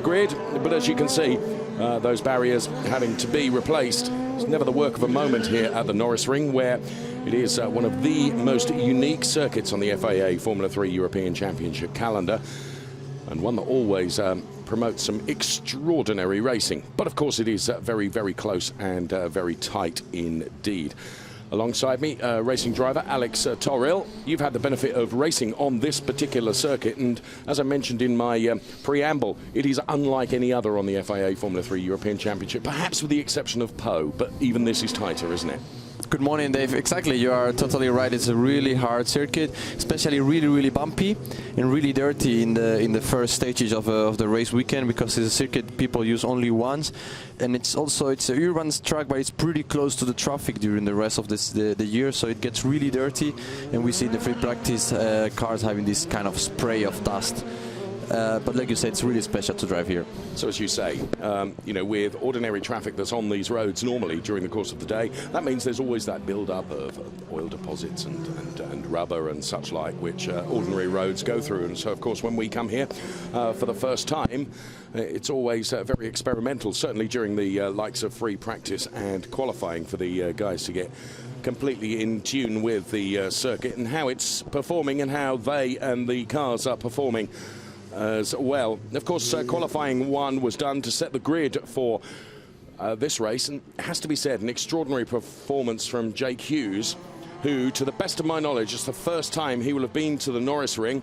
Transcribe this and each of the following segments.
grid, but as you can see, those barriers having to be replaced. It's never the work of a moment here at the Norisring, where it is one of the most unique circuits on the FIA Formula 3 European Championship calendar, and one that always promotes some extraordinary racing. But of course it is very, very close and very tight indeed. Alongside me, racing driver Alex Toril. You've had the benefit of racing on this particular circuit, and as I mentioned in my preamble, it is unlike any other on the FIA Formula 3 European Championship, perhaps with the exception of Po, but even this is tighter, isn't it? Good morning, Dave. Exactly, you are totally right. It's a really hard circuit, especially really bumpy and really dirty in the first stages of the race weekend, because it's a circuit people use only once, and it's a urban track, but it's pretty close to the traffic during the rest of the year, so it gets really dirty, and we see the free practice cars having this kind of spray of dust. But like you said, it's really special to drive here. So as you say, you know, with ordinary traffic that's on these roads normally during the course of the day, that means there's always that build-up of oil deposits and rubber and such like, which ordinary roads go through. And so, of course, when we come here for the first time, it's always very experimental, certainly during the likes of free practice and qualifying, for the guys to get completely in tune with the circuit and how it's performing and how they and the cars are performing as well. Of course, qualifying one was done to set the grid for this race, and it has to be said, an extraordinary performance from Jake Hughes, who, to the best of my knowledge, it's the first time he will have been to the Norisring.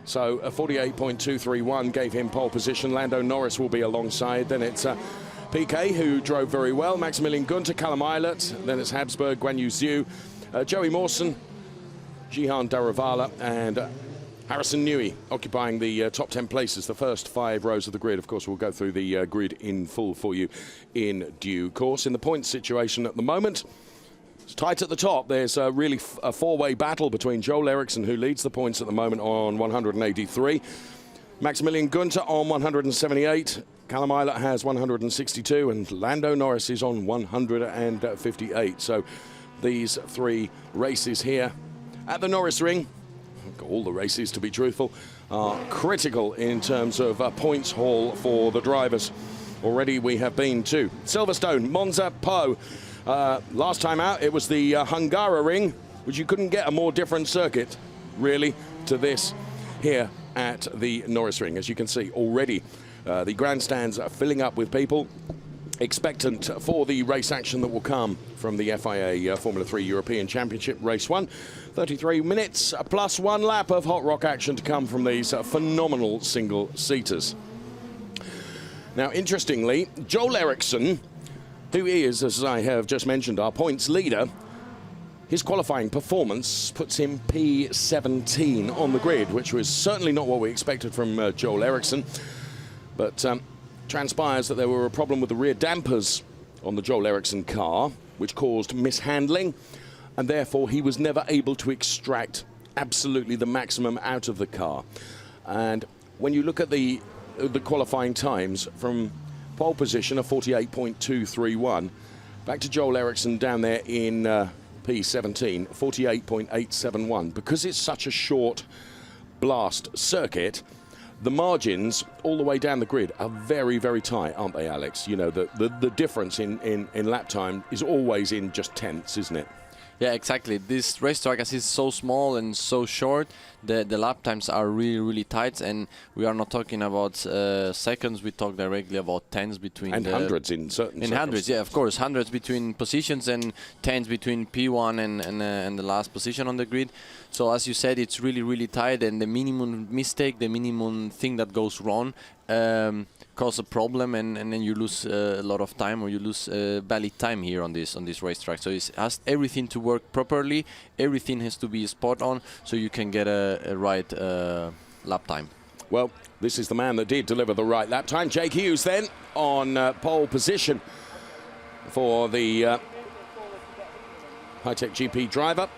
So a 48.231 gave him pole position. Lando Norris will be alongside. Then it's PK, who drove very well, Maximilian Gunter, Callum Eilert, then it's Habsburg, Guan Yu Zhu, Joey Mawson, Jihan Daravala, and Harrison Newey occupying the top 10 places, the first 5 rows of the grid. Of course, we'll go through the grid in full for you in due course. In the points situation at the moment, it's tight at the top. There's really a 4-way battle between Joel Eriksson, who leads the points at the moment on 183, Maximilian Gunter on 178, Callum Eilert has 162, and Lando Norris is on 158. So these 3 races here at the Norisring, all the races to be truthful, are critical in terms of points haul for the drivers. Already we have been to Silverstone, Monza, Po. Last time out it was the Hungaroring, which you couldn't get a more different circuit really to this here at the Norisring. As you can see already, the grandstands are filling up with people, expectant for the race action that will come from the FIA Formula 3 European Championship Race 1. 33 minutes plus 1 lap of hot rock action to come from these phenomenal single-seaters. Now, interestingly, Joel Eriksson, who is, as I have just mentioned, our points leader, his qualifying performance puts him P17 on the grid, which was certainly not what we expected from Joel Eriksson. But transpires that there were a problem with the rear dampers on the Joel Eriksson car, which caused mishandling, and therefore he was never able to extract absolutely the maximum out of the car. And when you look at the qualifying times, from pole position of 48.231 back to Joel Eriksson down there in P17, 48.871, because it's such a short blast circuit, the margins all the way down the grid are very, very tight, aren't they, Alex? You know, the difference in lap time is always in just tenths, isn't it? Yeah, exactly. This racetrack, as it's so small and so short, the lap times are really tight, and we are not talking about seconds. We talk directly about tens between and hundreds in certain. In hundreds, yeah, of course, hundreds between positions and tens between P1 and the last position on the grid. So as you said, it's really tight, and the minimum mistake, the minimum thing that goes wrong, cause a problem, and then you lose a lot of time, or you lose valid time here on this racetrack. So it has everything to work properly. Everything has to be spot on, so you can get a right lap time. Well, this is the man that did deliver the right lap time. Jake Hughes then on pole position for the High-Tech GP driver.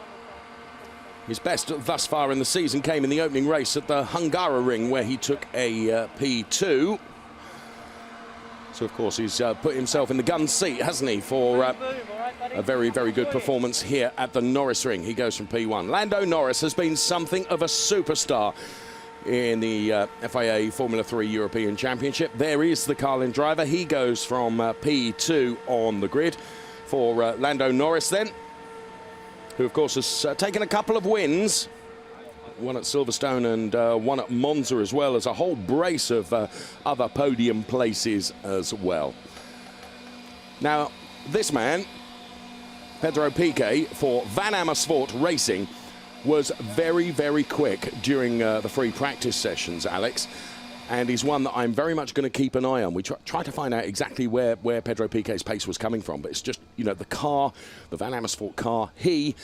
His best thus far in the season came in the opening race at the Hungaroring, where he took a P2. So, of course, he's put himself in the gun seat, hasn't he, for a very, very good performance here at the Norisring. He goes from P1. Lando Norris has been something of a superstar in the FIA Formula 3 European Championship. There is the Carlin driver. He goes from P2 on the grid for Lando Norris then, who of course has taken a couple of wins, one at Silverstone and one at Monza, as well as a whole brace of other podium places as well. Now, this man, Pedro Piquet, for Van Amersfoort Racing, was very, very quick during the free practice sessions, Alex. And he's one that I'm very much going to keep an eye on. We try to find out exactly where Pedro Piquet's pace was coming from. But it's just, you know, the car, the Van Amersfoort car, he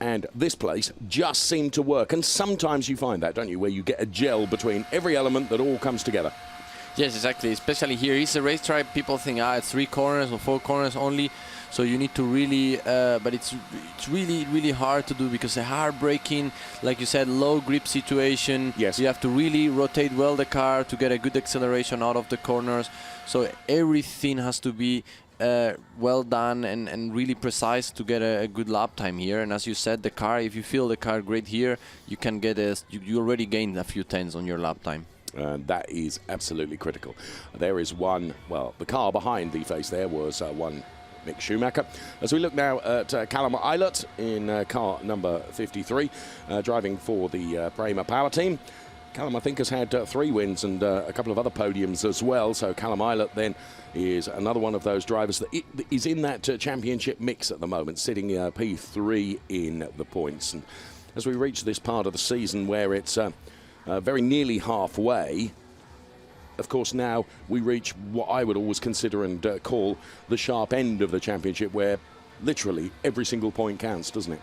and this place just seem to work. And sometimes you find that, don't you, where you get a gel between every element that all comes together. Yes, exactly. Especially here, it's a racetrack. People think, it's 3 corners or 4 corners only. So you need to really, but it's really, really hard to do because a hard braking, like you said, low grip situation. Yes. You have to really rotate well the car to get a good acceleration out of the corners. So everything has to be well done and really precise to get a good lap time here. And as you said, the car, if you feel the car great here, you can get you already gained a few tenths on your lap time. That is absolutely critical. There is one, well, the car behind the face there was one Mick Schumacher. As we look now at Callum Eilert in car number 53, driving for the Prema Power Team. Callum, I think, has had 3 wins and a couple of other podiums as well. So Callum Eilert then is another one of those drivers that is in that championship mix at the moment, sitting P3 in the points. And as we reach this part of the season where it's very nearly halfway, of course, now we reach what I would always consider and call the sharp end of the championship, where literally every single point counts, doesn't it?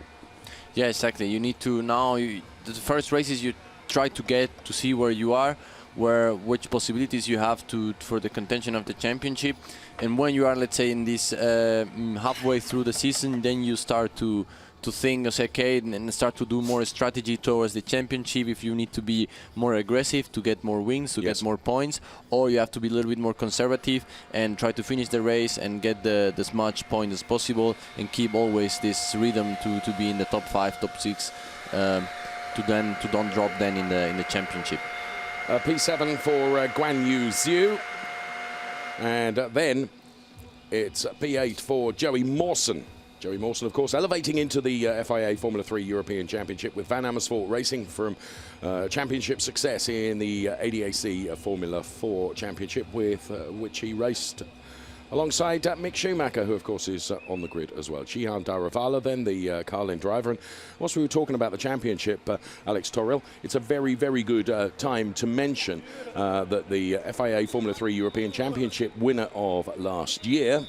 Yeah, exactly. You need to now, the first races you try to get to see where you are, which possibilities you have for the contention of the championship. And when you are, let's say, in this halfway through the season, then you start to think, okay, and start to do more strategy towards the championship. If you need to be more aggressive to get more wins, to get more points, or you have to be a little bit more conservative and try to finish the race and get as much points as possible and keep always this rhythm to be in the top 5, top 6, to don't drop then in the championship. P7 for Guan Yu Zhu, and then it's P8 for Joey Mawson. Joey Mawson, of course, elevating into the FIA Formula 3 European Championship with Van Amersfoort Racing from championship success in the ADAC Formula 4 Championship, with which he raced alongside Mick Schumacher, who, of course, is on the grid as well. Chihan Daravala, then the Carlin driver. And whilst we were talking about the championship, Alex Toril, it's a very, very good time to mention that the FIA Formula 3 European Championship winner of last year,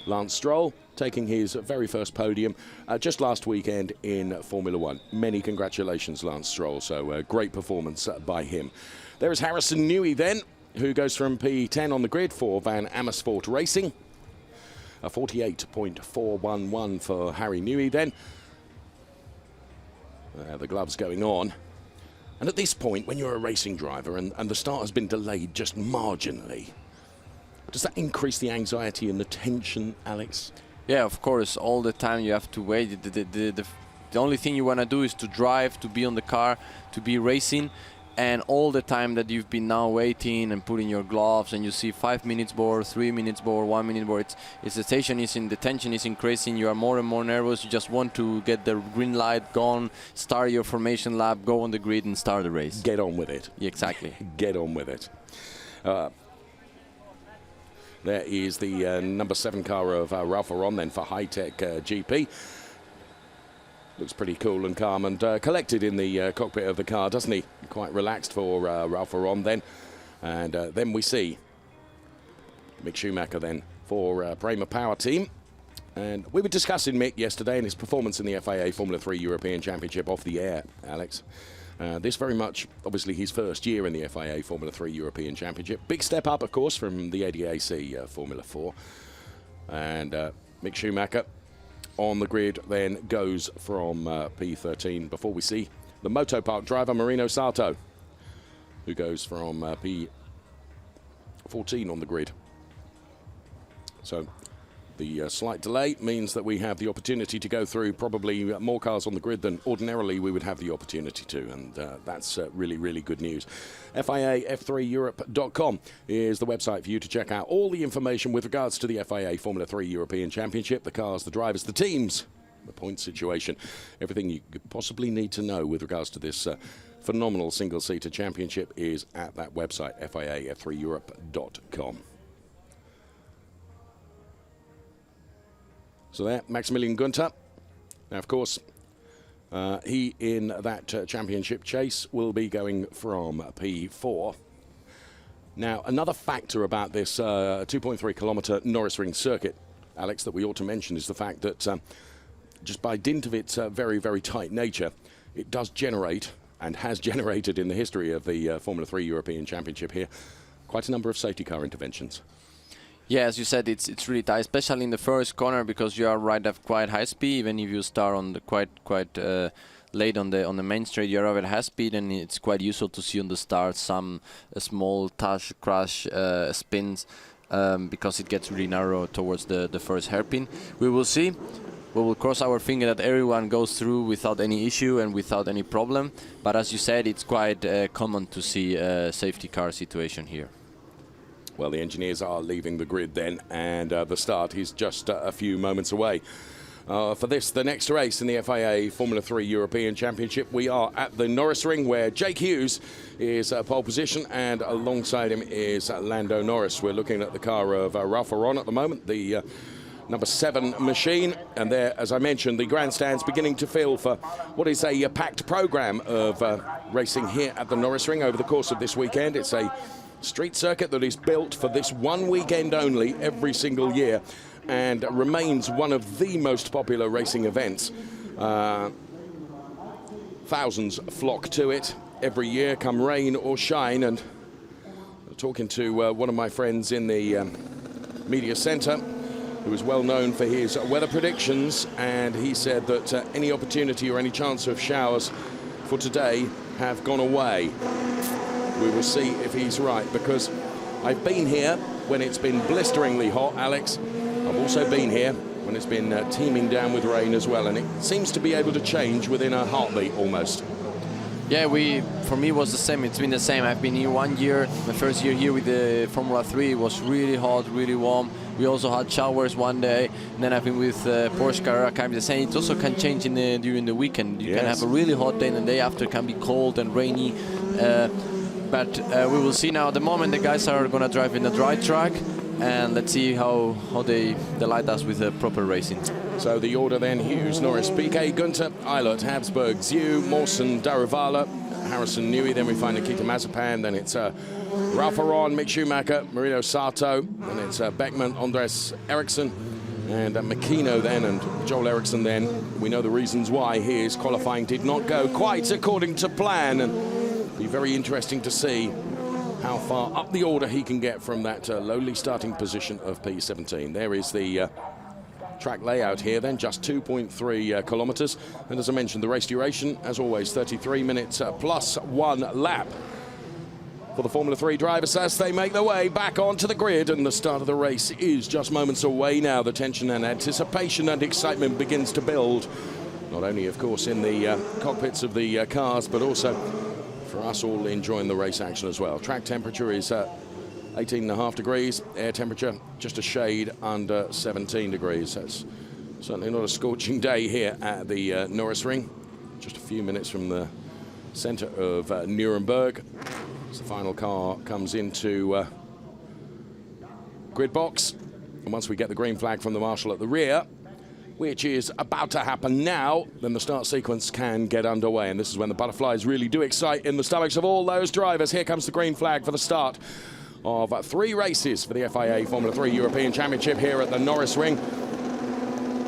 Lance Stroll, taking his very first podium just last weekend in Formula 1. Many congratulations, Lance Stroll. So great performance by him. There is Harrison Newey then, who goes from P10 on the grid for Van Amersfoort Racing. A 48.411 for Harry Newey then. The gloves going on. And at this point, when you're a racing driver and the start has been delayed just marginally, does that increase the anxiety and the tension, Alex? Yeah, of course. All the time you have to wait. The only thing you want to do is to drive, to be on the car, to be racing. And all the time that you've been now waiting and putting your gloves, and you see 5 minutes more, 3 minutes more, 1 minute more, it's the tension is increasing. You are more and more nervous. You just want to get the green light gone, start your formation lap, go on the grid and start the race. Get on with it. Yeah, exactly. Get on with it. There is the number 7 car of Ralph Aron then for High Tech GP. Looks pretty cool and calm and collected in the cockpit of the car, doesn't he? Quite relaxed for Ralph Aron then. And then we see Mick Schumacher then for Prema Power Team. And we were discussing Mick yesterday and his performance in the FIA Formula 3 European Championship off the air, Alex. This very much, obviously, his first year in the FIA Formula 3 European Championship. Big step up, of course, from the ADAC Formula 4. And Mick Schumacher on the grid then goes from P13 before we see the Moto Park driver, Marino Sato, who goes from P14 on the grid. So The slight delay means that we have the opportunity to go through probably more cars on the grid than ordinarily we would have the opportunity to, and that's really, really good news. FIA-F3Europe.com is the website for you to check out all the information with regards to the FIA Formula 3 European Championship, the cars, the drivers, the teams, the point situation, everything you could possibly need to know with regards to this phenomenal single-seater championship is at that website, FIA-F3Europe.com. So there, Maximilian Günther. Now, of course, he in that championship chase will be going from P4. Now, another factor about this 2.3 kilometre Norisring circuit, Alex, that we ought to mention is the fact that just by dint of its very, very tight nature, it does generate, and has generated in the history of the Formula 3 European Championship here, quite a number of safety car interventions. Yeah, as you said, it's really tight, especially in the first corner, because you are right at quite high speed. Even if you start on the quite late on the main straight, you are at high speed, and it's quite useful to see on the start some small touch crash spins, because it gets really narrow towards the first hairpin. We will see. We will cross our finger that everyone goes through without any issue and without any problem. But as you said, it's quite common to see a safety car situation here. Well, the engineers are leaving the grid then, and the start is just a few moments away. For this, the next race in the FIA Formula 3 European Championship, we are at the Norisring, where Jake Hughes is pole position, and alongside him is Lando Norris. We're looking at the car of Ralph Aron at the moment, the number 7 machine, and there, as I mentioned, the grandstand's beginning to fill for what is a packed program of racing here at the Norisring over the course of this weekend. It's a street circuit that is built for this one weekend only every single year, and remains one of the most popular racing events. Thousands flock to it every year, come rain or shine. And talking to one of my friends in the media centre, who is well known for his weather predictions, and he said that any opportunity or any chance of showers for today have gone away. We will see if he's right, because I've been here when it's been blisteringly hot, Alex. I've also been here when it's been teeming down with rain as well, and it seems to be able to change within a heartbeat almost. Yeah, for me it was the same. It's been the same. I've been here 1 year. My first year here with the Formula 3, it was really hot, really warm. We also had showers one day, and then I've been with Porsche Carrera. Can be the same. It also can change during the weekend. You can have a really hot day, and the day after can be cold and rainy. But we will see now. At the moment, the guys are going to drive in the dry track, and let's see how they light us with the proper racing. So the order then: Hughes, Norris, Piquet, Günther, Eilert, Habsburg, Zhu, Mawson, Daruvala, Harrison, Newey. Then we find Nikita Mazepan. Then it's Ralph Aron, Mick Schumacher, Marino Sato. Then it's Beckman, Andres Eriksson, and Makino then, and Joel Eriksson then. We know the reasons why his qualifying did not go quite according to plan, and it'll be very interesting to see how far up the order he can get from that lowly starting position of P17. There is the track layout here then, just 2.3 kilometres. And as I mentioned, the race duration, as always, 33 minutes plus 1 lap for the Formula 3 drivers as they make their way back onto the grid. And the start of the race is just moments away now. The tension and anticipation and excitement begins to build, not only, of course, in the cockpits of the cars, but also for us all enjoying the race action as well. Track temperature is 18.5 degrees. Air temperature just a shade under 17 degrees. That's certainly not a scorching day here at the Norisring. Just a few minutes from the centre of Nuremberg. As the final car comes into grid box. And once we get the green flag from the marshal at the rear, which is about to happen now, then the start sequence can get underway. And this is when the butterflies really do excite in the stomachs of all those drivers. Here comes the green flag for the start of 3 races for the FIA Formula 3 European Championship here at the Norisring.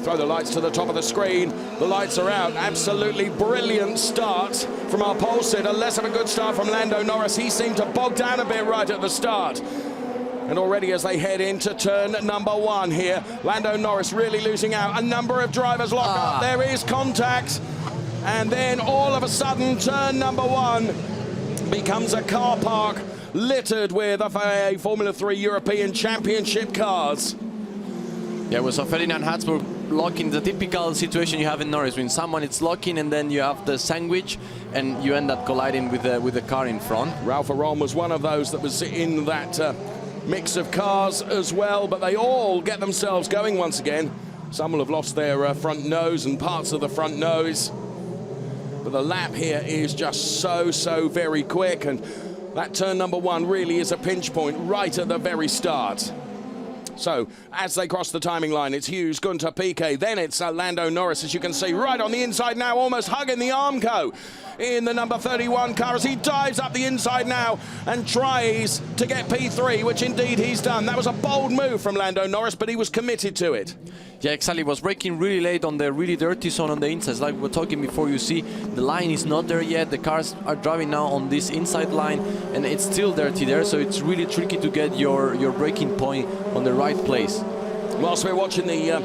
Throw the lights to the top of the screen. The lights are out. Absolutely brilliant start from our pole sitter. Less of a good start from Lando Norris. He seemed to bog down a bit right at the start. And already as they head into turn number 1 here, Lando Norris really losing out. A number of drivers lock up. There is contact. And then all of a sudden, turn number 1 becomes a car park littered with FIA Formula 3 European Championship cars. Yeah, well, so Ferdinand Hatzberg locking, the typical situation you have in Norisring. Someone it's locking, and then you have the sandwich, and you end up colliding with the car in front. Ralph Aron was one of those that was in that mix of cars as well, but they all get themselves going once again. Some will have lost their front nose and parts of the front nose. But the lap here is just so very quick, and that turn number 1 really is a pinch point right at the very start. So, as they cross the timing line, it's Hughes, Gunter, Piquet, then it's Lando Norris, as you can see, right on the inside now, almost hugging the Armco in the number 31 car as he dives up the inside now and tries to get P3, which indeed he's done. That was a bold move from Lando Norris, but he was committed to it. Yeah, exactly. Was braking really late on the really dirty zone on the inside. Like we were talking before, you see the line is not there yet. The cars are driving now on this inside line, and it's still dirty there, so it's really tricky to get your braking point on the right place. Whilst we're watching the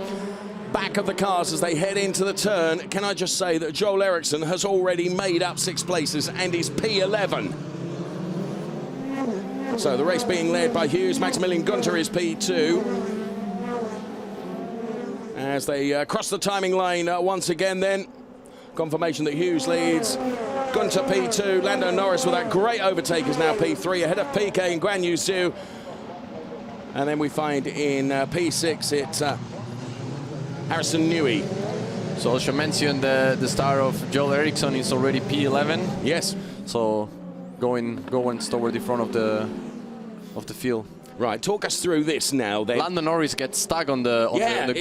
back of the cars as they head into the turn, can I just say that Joel Eriksson has already made up 6 places and is P11. So the race being led by Hughes. Maximilian Gunter is P2. As they cross the timing line once again then. Confirmation that Hughes leads. Gunter P2. Lando Norris with that great overtake is now P3 ahead of Piquet and Guan Yu Zhou. And then we find in P6 it's Harrison Newey. So as you mentioned, the star of Joel Eriksson is already P11. Yes. So going toward the front of the field. Right, talk us through this now then. Lando Norris gets stuck on the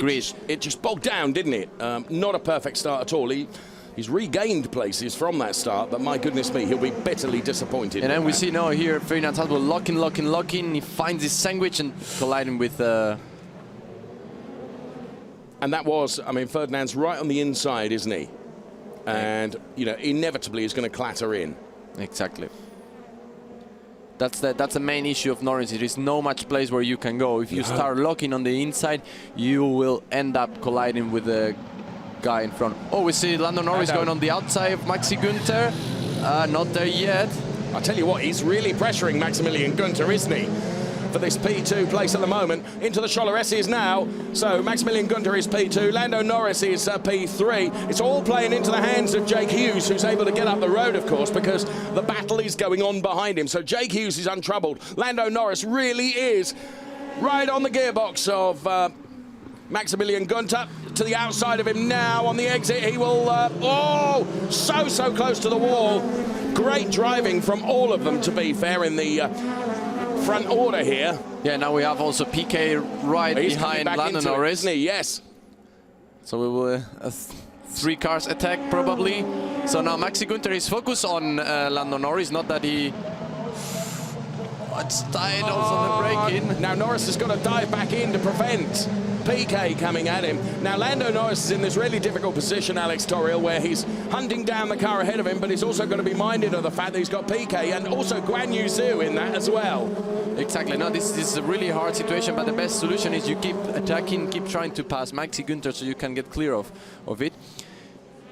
grid. It just bogged down, didn't it? Not a perfect start at all. He's regained places from that start, but my goodness me, he'll be bitterly disappointed. And then we see now here Ferdinand Hatzberg locking. He finds his sandwich and colliding with. And that was, I mean, Ferdinand's right on the inside, isn't he? And you know, inevitably he's going to clatter in. Exactly. That's the main issue of Norris. There is no much place where you can go. If you start locking on the inside, you will end up colliding with the guy in front. Oh, we see Lando Norris going on the outside of Maxi Günther. Not there yet. I tell you what, he's really pressuring Maximilian Günther, isn't he? For this P2 place at the moment. Into the Scholleressi now. So Maximilian Günther is P2. Lando Norris is P3. It's all playing into the hands of Jake Hughes, who's able to get up the road, of course, because the battle is going on behind him. So Jake Hughes is untroubled. Lando Norris really is right on the gearbox of Maximilian Günther. To the outside of him now on the exit. He will, so close to the wall. Great driving from all of them, to be fair, in the front order here. Yeah, now we have also Piquet right behind Lando Norris. Isn't he? Yes. So we will 3 cars attack probably. So now Maxi Günther is focused on Lando Norris, not that he... It's tight also on the braking. Now Norris has got to dive back in to prevent Piquet coming at him. Now Lando Norris is in this really difficult position, Alex Torriel, where he's hunting down the car ahead of him, but he's also going to be minded of the fact that he's got Piquet and also Guan Yu Zhou in that as well. Exactly. No, this is a really hard situation, but the best solution is you keep attacking, keep trying to pass Maxi Günther so you can get clear of it.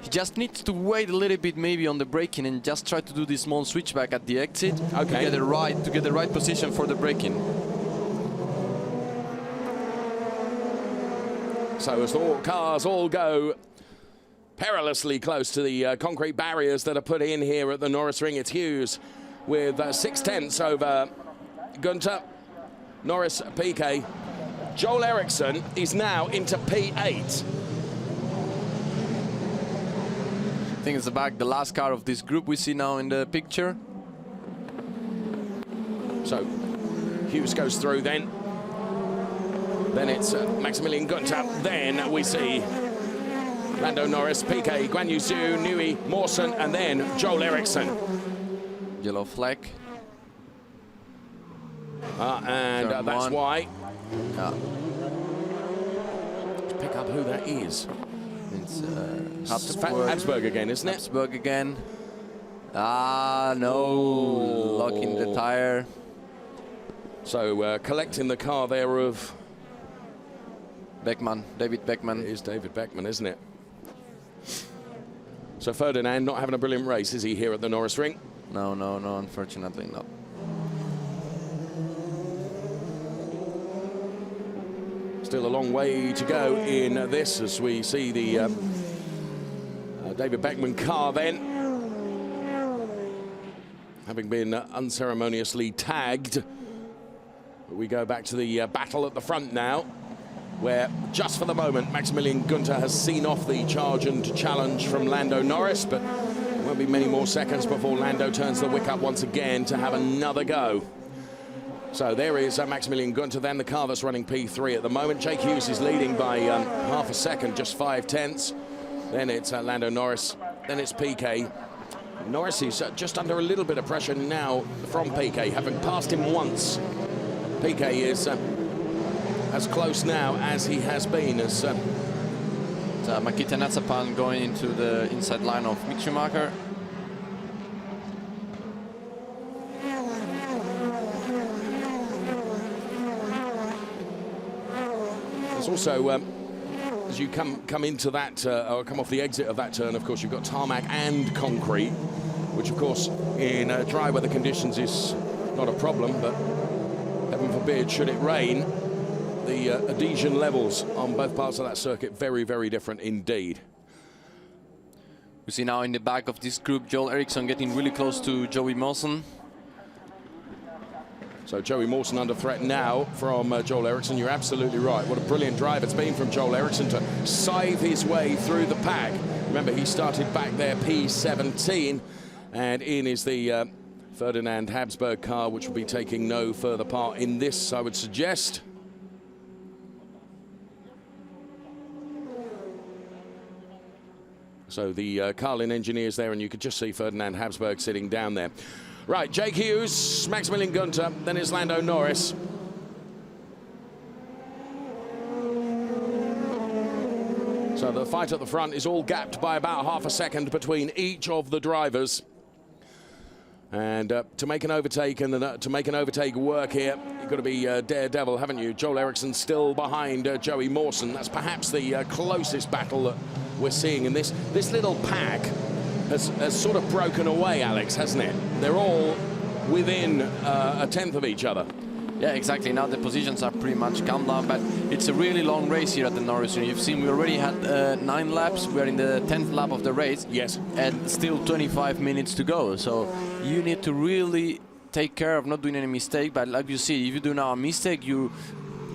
He just needs to wait a little bit maybe on the braking and just try to do this small switchback at the exit to get the right position for the braking. So as the cars all go perilously close to the concrete barriers that are put in here at the Norisring, it's Hughes with 6/10 over Günther. Norris, Piquet. Joel Eriksson is now into P8. I think it's the last car of this group we see now in the picture. So Hughes goes through then. Then it's Maximilian Günther. Then we see Lando Norris, Piquet, Guan Yu Zhou, Newey, Mawson, and then Joel Eriksson. Yellow flag. And that's why. Yeah. Let's pick up who that is. It's Habsburg again, isn't it? Habsburg again. No. Locking the tire. So collecting the car there of... David Beckman. It is David Beckman, isn't it? So Ferdinand not having a brilliant race, is he, here at the Norisring? No, unfortunately not. Still a long way to go in this as we see the David Beckman car then, having been unceremoniously tagged. But we go back to the battle at the front now, where just for the moment Maximilian Günther has seen off the charge and challenge from Lando Norris, but it won't be many more seconds before Lando turns the wick up once again to have another go. So there is Maximilian Günther, then the car that's running P3 at the moment. Jake Hughes is leading by half a second, just 0.5. Then it's Lando Norris, then it's PK. Norris is just under a little bit of pressure now from PK, having passed him once. PK is as close now as he has been. As Makita Natsapan going into the inside line of Mick Schumacher. There's also, as you come into that, or come off the exit of that turn, of course, you've got tarmac and concrete, which, of course, in dry weather conditions is not a problem, but heaven forbid, should it rain, the adhesion levels on both parts of that circuit very, very different indeed. We see now in the back of this group, Joel Eriksson getting really close to Joey Mawson. So Joey Mawson under threat now from Joel Eriksson. You're absolutely right. What a brilliant drive it's been from Joel Eriksson to scythe his way through the pack. Remember, he started back there P17, and in is the Ferdinand Habsburg car, which will be taking no further part in this, I would suggest. So the Carlin engineers there, and you could just see Ferdinand Habsburg sitting down there. Right, Jake Hughes, Maximilian Günther, then it's Lando Norris. So the fight at the front is all gapped by about half a second between each of the drivers. And to make an overtake and to make an overtake work here, you've got to be daredevil, haven't you? Joel Eriksson still behind Joey Mawson. That's perhaps the closest battle that we're seeing in this. This little pack has sort of broken away, Alex, hasn't it? They're all within a tenth of each other. Yeah, exactly. Now the positions are pretty much calmed down, but it's a really long race here at the Norisring. You've seen we already had 9 laps. We're in the 10th lap of the race. Yes. And still 25 minutes to go. So you need to really take care of not doing any mistake. But like you see, if you do now a mistake, you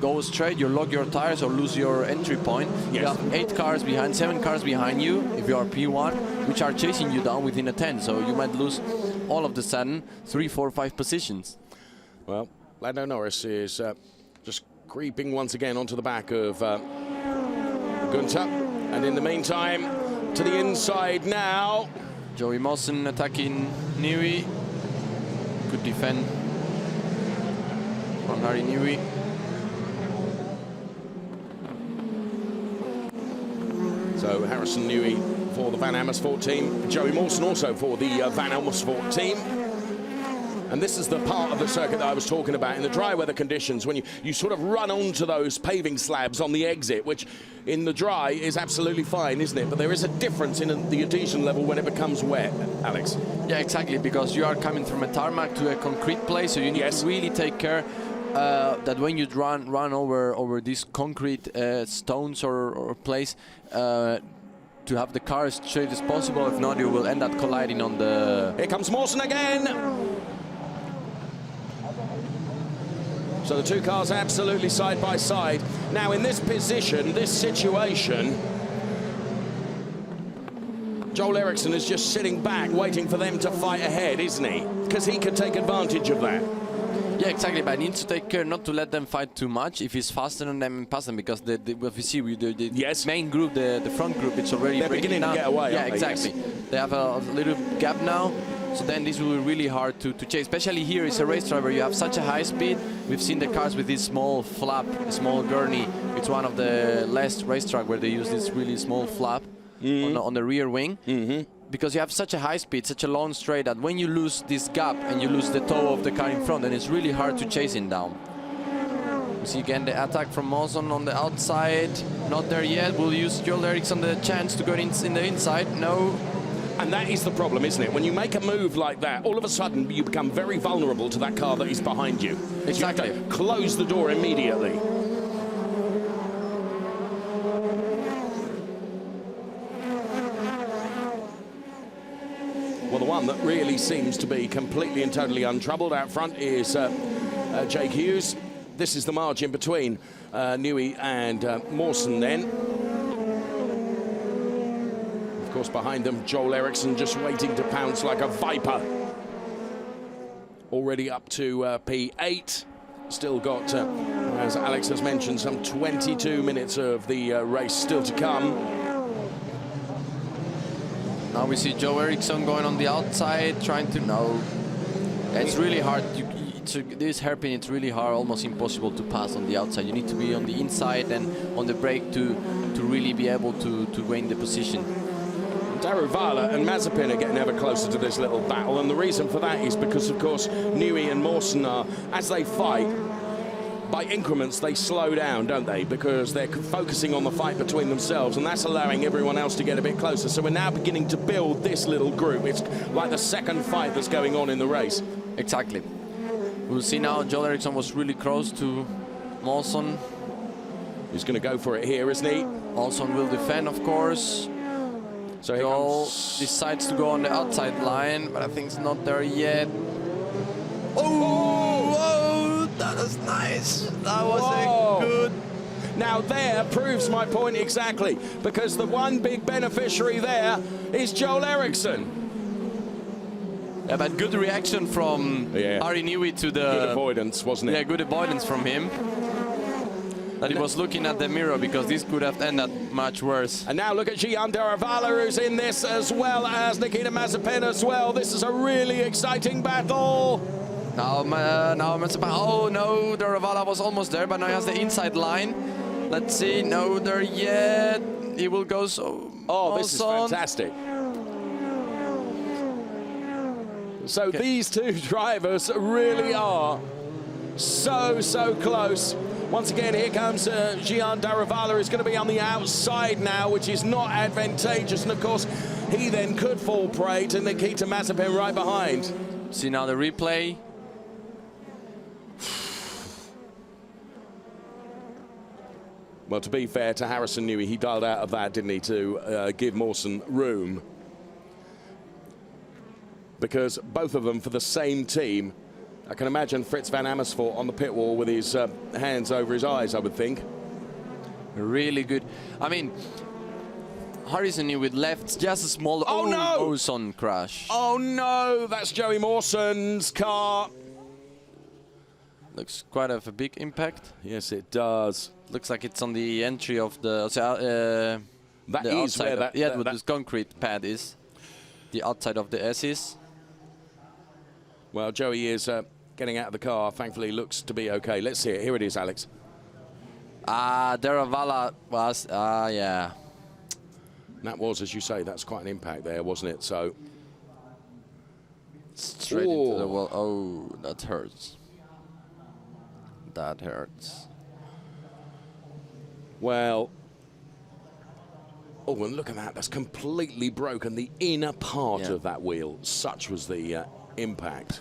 go straight, you lock your tires or lose your entry point. Yes. You have 8 cars behind, 7 cars behind you, if you are P1, which are chasing you down within a 10. So you might lose all of the sudden 3, 4, 5 positions. Well, Lando Norris is just creeping once again onto the back of Günther. And in the meantime, to the inside now. Joey Mawson attacking Newey. Good defend from Harry Newey. So Harrison Newey for the Van Amersfoort team. Joey Mawson also for the Van Amersfoort team. And this is the part of the circuit that I was talking about in the dry weather conditions, when you sort of run onto those paving slabs on the exit, which in the dry is absolutely fine, isn't it? But there is a difference in the adhesion level when it becomes wet, Alex. Yeah, exactly, because you are coming from a tarmac to a concrete place, so you need to really take care that when you run over these concrete stones or place, to have the car as straight as possible. If not, you will end up colliding on the... Here comes Mawson again! So the two cars absolutely side by side. Now in this position, this situation, Joel Eriksson is just sitting back waiting for them to fight ahead, isn't he? Because he can take advantage of that. Yeah, exactly, but he needs to take care not to let them fight too much. If he's faster than them, pass them, because what we see with the main group, the front group, it's already They're beginning to get away. Yeah, exactly. Yes. They have a little gap now, so then this will be really hard to chase. Especially here, it's a race driver. You have such a high speed. We've seen the cars with this small flap, small gurney. It's one of the last racetrack where they use this really small flap on the rear wing. Because you have such a high speed, such a long straight, that when you lose this gap and you lose the toe of the car in front, then it's really hard to chase him down. We see again the attack from Mawson on the outside. Not there yet. We'll use Joel Eriksson the chance to go in the inside. No. And that is the problem, isn't it? When you make a move like that, all of a sudden you become very vulnerable to that car that is behind you. Exactly. You have to close the door immediately. one that really seems to be completely and totally untroubled. Out front is Jake Hughes. This is the margin between Newey and Mawson then. Of course, behind them, Joel Eriksson just waiting to pounce like a viper. Already up to P8. Still got, as Alex has mentioned, some 22 minutes of the race still to come. Now we see Joe Eriksson going on the outside, trying to... No, it's really hard. This hairpin, it's really hard, almost impossible to pass on the outside. You need to be on the inside and on the brake to really be able to gain the position. Daruvala and Mazepin are getting ever closer to this little battle, and the reason for that is because, of course, Newey and Mawson are, as they fight, by increments they slow down, don't they? Because they're focusing on the fight between themselves, and that's allowing everyone else to get a bit closer. So we're now beginning to build this little group. It's like the second fight that's going on in the race. Exactly. We'll see now. Joel Eriksson was really close to Mawson. He's going to go for it here, isn't he? Mawson will defend, of course. So Joel decides to go on the outside line, but I think it's not there yet. Oh, that was nice. That was a good... Now there proves my point exactly, because the one big beneficiary there is Joel Eriksson. Yeah, but good reaction from Harry Newey to the... Good avoidance, wasn't it? Yeah, good avoidance from him. That he was looking at the mirror, because this could have ended much worse. And now look at Gian Daruvala, who's in this, as well as Nikita Mazepin as well. This is a really exciting battle. Now Mazepin, oh no, Daruvala was almost there, but now he has the inside line. Let's see, no there yet. He will go so... Oh, this is fantastic. So these two drivers really are so close. Once again, here comes Gian Daruvala, who's going to be on the outside now, which is not advantageous. And of course, he then could fall prey to Nikita Mazepin right behind. See now the replay. Well, to be fair to Harrison Newey, he dialed out of that, didn't he, to give Mawson room. Because both of them for the same team. I can imagine Fritz van Amersfoort on the pit wall with his hands over his eyes, I would think. Really good. I mean, Harrison Newey with left, just a small Mawson crash. Oh no, that's Joey Mawson's car. Looks quite of a big impact. Yes, it does. Looks like it's on the entry of the... that is where that... Yeah, what this concrete pad is. The outside of the S's. Well, Joey is getting out of the car. Thankfully, looks to be okay. Let's see it. Here it is, Alex. Daruvala was... yeah. That was, as you say, that's quite an impact there, wasn't it? So... Straight into the wall. Oh, that hurts. That hurts. Well... Oh, and look at that. That's completely broken the inner part of that wheel. Such was the impact.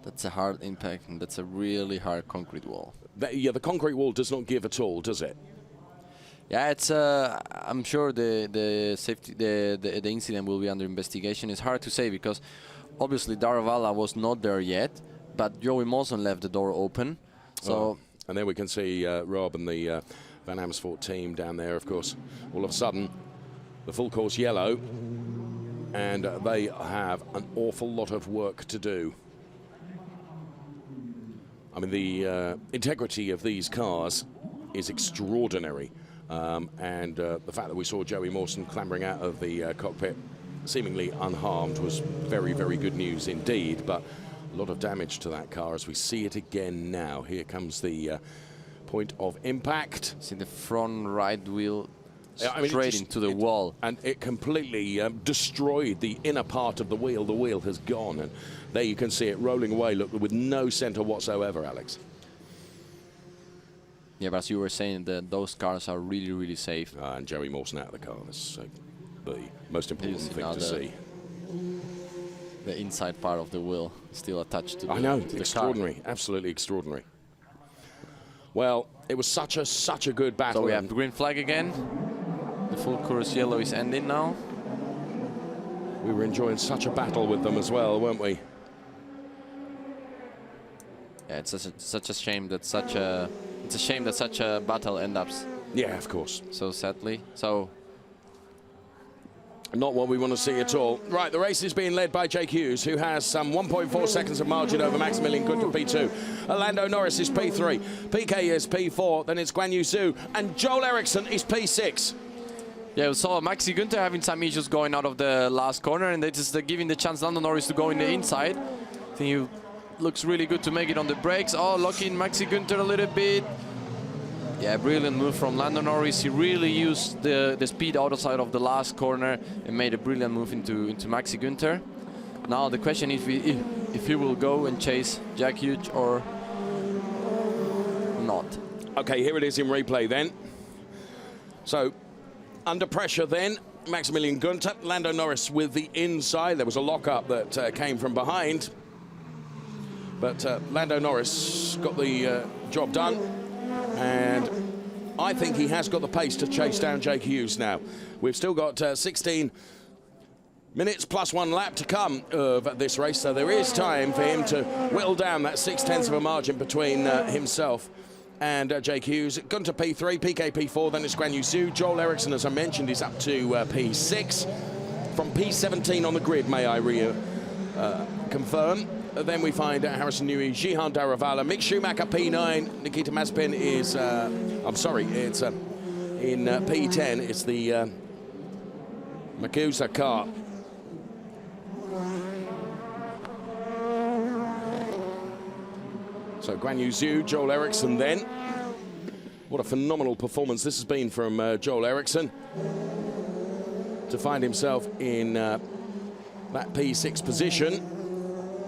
That's a hard impact, and that's a really hard concrete wall. Yeah, the concrete wall does not give at all, does it? Yeah, it's. I'm sure the safety, the incident will be under investigation. It's hard to say because obviously Daruvala was not there yet, but Joey Mawson left the door open. So and there we can see Rob and the Van Amersfoort team down there. Of course, all of a sudden, the full course yellow, and they have an awful lot of work to do. I mean, the integrity of these cars is extraordinary. And the fact that we saw Joey Mawson clambering out of the cockpit seemingly unharmed was very, very good news indeed. But a lot of damage to that car as we see it again now. Here comes the point of impact. See the front right wheel straight into the wall. And it completely destroyed the inner part of the wheel. The wheel has gone. And there you can see it rolling away, look, with no center whatsoever, Alex. Yeah, but as you were saying, those cars are really, really safe. And Joey Mawson out of the car. That's the most important thing to see. The inside part of the wheel still attached to the I know, to extraordinary, the car. Absolutely extraordinary. Well, it was such a good battle. So we have the green flag again. The full course yellow is ending now. We were enjoying such a battle with them as well, weren't we? Yeah, it's such a shame that it's a shame that such a battle ends up. Yeah, of course. So sadly. So. Not what we want to see at all. Right, the race is being led by Jake Hughes, who has some 1.4 seconds of margin over Maximilian Günther P2. Lando Norris is P3, PK is P4, then it's Guan Yu Zhu, and Joel Eriksson is P6. Yeah, we saw Maxi Günther having some issues going out of the last corner, and they just giving the chance Lando Norris to go in the inside. I think he looks really good to make it on the brakes. Oh, locking Maxi Günther a little bit. Yeah, brilliant move from Lando Norris. He really used the speed outside of the last corner and made a brilliant move into Maxi Günther. Now the question is if he will go and chase Jack Hughes or not. Okay, here it is in replay then. So, under pressure then, Maximilian Günther, Lando Norris with the inside. There was a lock-up that came from behind. But Lando Norris got the job done. And I think he has got the pace to chase down Jake Hughes now. We've still got 16 minutes plus 1 lap to come of this race, so there is time for him to whittle down that 0.6 of a margin between himself and Jake Hughes. Günther P3, PK P4, then it's Guan Yu Zhu. Joel Eriksson, as I mentioned, is up to P6. From P17 on the grid, may I confirm. Then we find Harrison Newey, Jihan Daravala, Mick Schumacher P9, Nikita Mazepin is, I'm sorry, it's in P10, it's the Makusa car. So Guan Yu Zhu, Joel Eriksson then. What a phenomenal performance this has been from Joel Eriksson to find himself in that P6 position.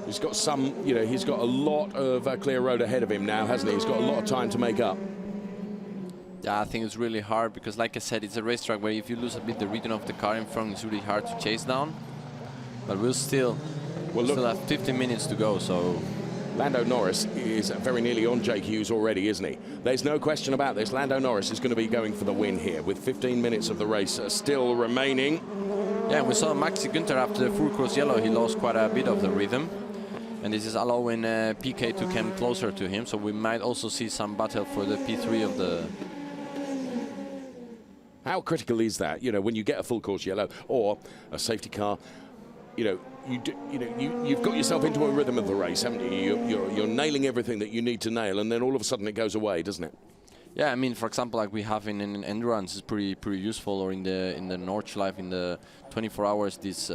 He's got some, you know, he's got a lot of clear road ahead of him now, hasn't he? He's got a lot of time to make up. Yeah, I think it's really hard because, like I said, it's a racetrack where if you lose a bit the rhythm of the car in front, it's really hard to chase down. But we'll still have 15 minutes to go, so... Lando Norris is very nearly on Jake Hughes already, isn't he? There's no question about this. Lando Norris is going to be going for the win here with 15 minutes of the race still remaining. Yeah, we saw Maxi Günther after the full course yellow, he lost quite a bit of the rhythm. And this is allowing PK to come closer to him, so we might also see some battle for the P3 of the... How critical is that, you know, when you get a full course yellow or a safety car? You know, you've got yourself into a rhythm of the race, haven't you? You're nailing everything that you need to nail, and then all of a sudden it goes away, doesn't it? Yeah, I mean, for example, like we have in endurance, is pretty useful, or in the Nordschleife in the 24 hours, this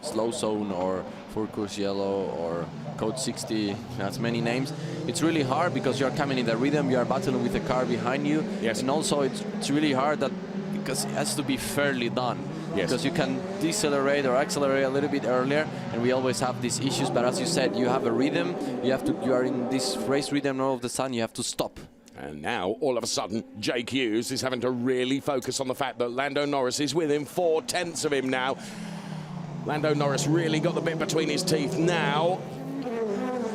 slow zone or full course yellow or code 60, has many names. It's really hard because you're coming in the rhythm, you are battling with the car behind you. Yes. And also it's really hard that because it has to be fairly done. Yes. Because you can decelerate or accelerate a little bit earlier, and we always have these issues. But as you said, you have a rhythm. You are in this race rhythm all of the sudden. You have to stop. And now, all of a sudden, Jake Hughes is having to really focus on the fact that Lando Norris is within 0.4 of him now. Lando Norris really got the bit between his teeth now.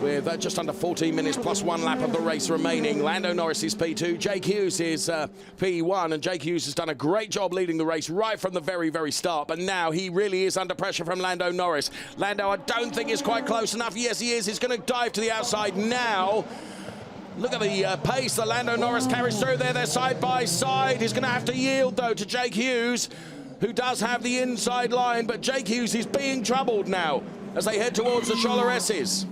With just under 14 minutes plus 1 lap of the race remaining. Lando Norris is P2, Jake Hughes is P1, and Jake Hughes has done a great job leading the race right from the very, very start, but now he really is under pressure from Lando Norris. Lando, I don't think is quite close enough. Yes, he is. He's going to dive to the outside now. Look at the pace that Lando Norris carries through there. They're side by side. He's going to have to yield, though, to Jake Hughes, who does have the inside line, but Jake Hughes is being troubled now as they head towards the Choleresses.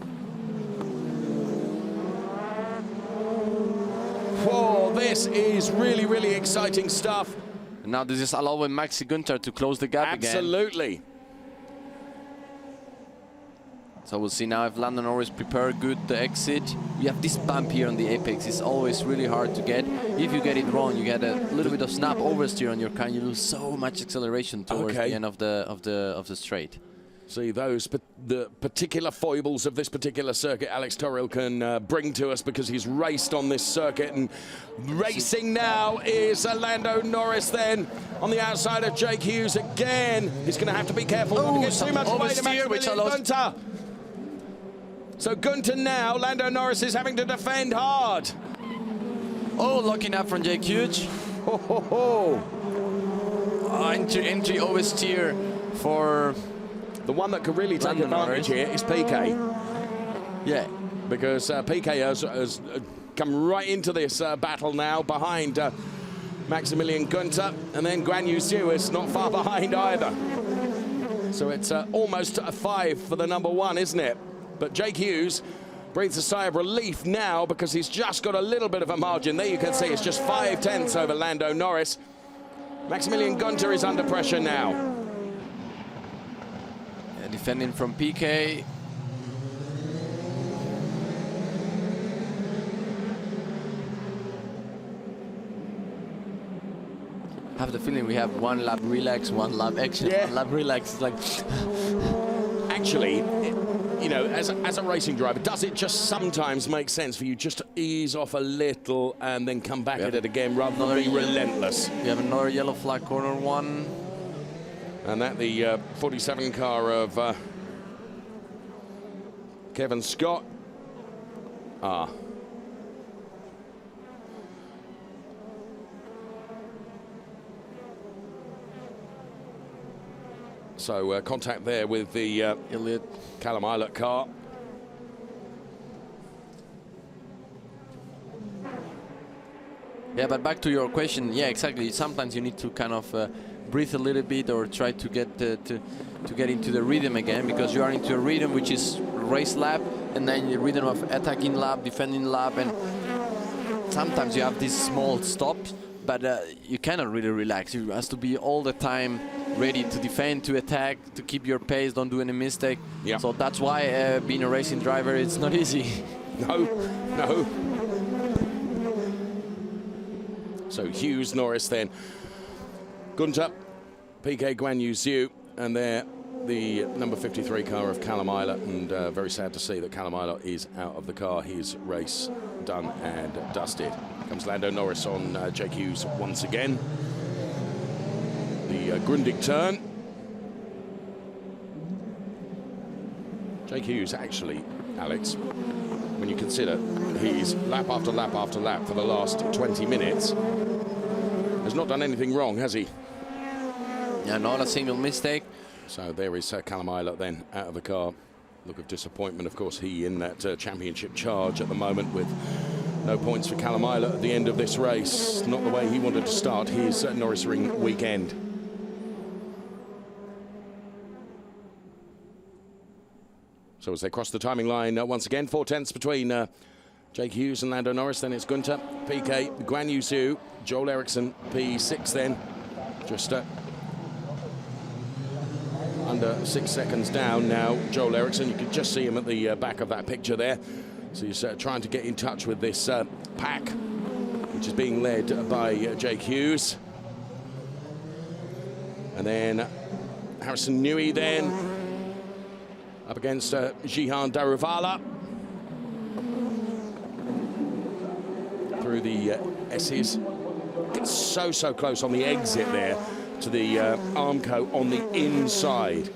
Whoa, this is really, really exciting stuff. And now this is allowing Maxi Günther to close the gap again. Absolutely. So we'll see now if Lando Norris prepare good the exit. We have this bump here on the apex. It's always really hard to get. If you get it wrong, you get a little bit of snap oversteer on your car, and you lose so much acceleration towards the end of the straight. See, the particular foibles of this particular circuit Alex Toril can bring to us because he's raced on this circuit. And racing now is Lando Norris then on the outside of Jake Hughes again. He's going to have to be careful not to get too much away to Maximilian Günther. So Günther now, Lando Norris is having to defend hard. Oh, locking up from Jake Hughes. Ho, ho, ho. Entry oversteer for The one that could really take advantage here is PK. Yeah. Because PK has come right into this battle now behind Maximilian Günther, and then Guan Yu Zhu is not far behind either. So it's almost a 5 for the number 1, isn't it? But Jake Hughes breathes a sigh of relief now because he's just got a little bit of a margin. There you can see it's just 5/10 over Lando Norris. Maximilian Günther is under pressure now. Yeah, defending from PK. I have the feeling we have 1 lap relax, 1 lap action, Yeah. 1 lap relax. It's like Actually, you know, as a racing driver, does it just sometimes make sense for you just to ease off a little and then come back at it again rather than be relentless? we have another yellow flag, corner 1. And that the 47 car of Kevin Scott. So contact there with the Elliott. Callum Ilott car. Yeah, but back to your question. Yeah, exactly. Sometimes you need to kind of breathe a little bit or try to get to get into the rhythm again, because you are into a rhythm which is race lap and then the rhythm of attacking lap, defending lap, and sometimes you have these small stops, but you cannot really relax. You have to be all the time ready to defend, to attack, to keep your pace, don't do any mistake. Yeah. So that's why being a racing driver, it's not easy. No. So Hughes, Norris then. Günther, PK, Guan Yu Zhu, and there the number 53 car of Callum Ilott, and very sad to see that Callum Ilott is out of the car. His race done and dusted. Comes Lando Norris on Jake Hughes once again. The Grundig turn. Jake Hughes actually, Alex, when you consider he's lap after lap after lap for the last 20 minutes, has not done anything wrong, has he? Yeah, not a single mistake. So there is Callum Ilott then out of the car. Look of disappointment, of course, he in that championship charge at the moment with no points for Callum Ilott at the end of this race. Not the way he wanted to start his Norisring weekend. So as they cross the timing line once again, 4/10 between Jake Hughes and Lando Norris. Then it's Günther, PK, Guan Yu Zhu, Joel Eriksson, P6 then. Just under 6 seconds down now, Joel Eriksson. You can just see him at the back of that picture there. So he's trying to get in touch with this pack, which is being led by Jake Hughes. And then Harrison Newey then up against Jihan Daruvala. Through the S's. It's so close on the exit there to the Armco on the inside.